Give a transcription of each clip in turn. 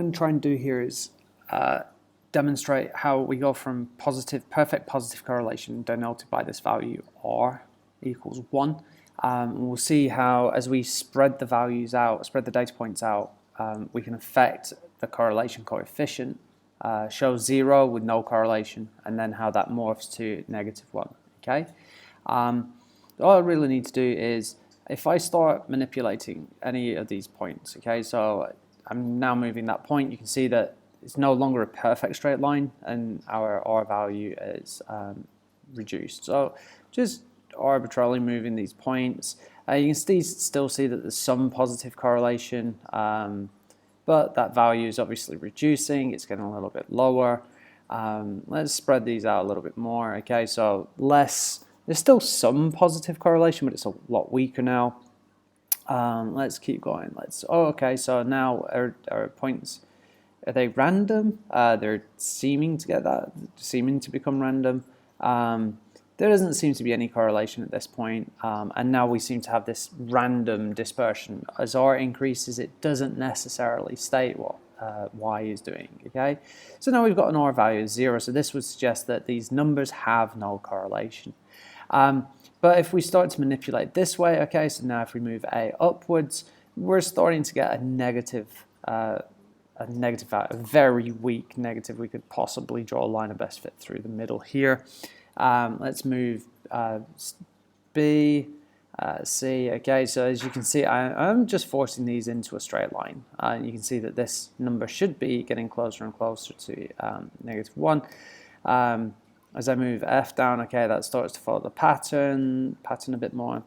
I'm going to try and do here is demonstrate how we go from perfect positive correlation denoted by this value r equals 1. We'll see how as we spread the values out, spread the data points out, we can affect the correlation coefficient, show 0 with no correlation, and then how that morphs to -1. Okay. All I really need to do is, if I start manipulating any of these points, okay, so I'm now moving that point, you can see that it's no longer a perfect straight line and our R value is reduced. So just arbitrarily moving these points, you can still see that there's some positive correlation, but that value is obviously reducing, it's getting a little bit lower. Let's spread these out a little bit more, okay, so there's still some positive correlation, but it's a lot weaker now. Let's keep going. Okay, so now our points, are they random? They're seeming to become random. There doesn't seem to be any correlation at this point, and now we seem to have this random dispersion. As R increases, it doesn't necessarily state what Y is doing, okay? So now we've got an R value of 0, so this would suggest that these numbers have no correlation. But if we start to manipulate this way, okay, so now if we move A upwards, we're starting to get a negative value, a very weak negative. We could possibly draw a line of best fit through the middle here. Let's move B, C, okay, so as you can see, I'm just forcing these into a straight line. You can see that this number should be getting closer and closer to -1. As I move F down, okay, that starts to follow the pattern a bit more.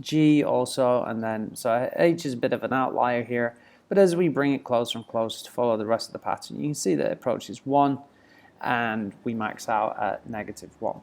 G also, and then, so H is a bit of an outlier here, but as we bring it closer and closer to follow the rest of the pattern, you can see that it approaches 1, and we max out at -1.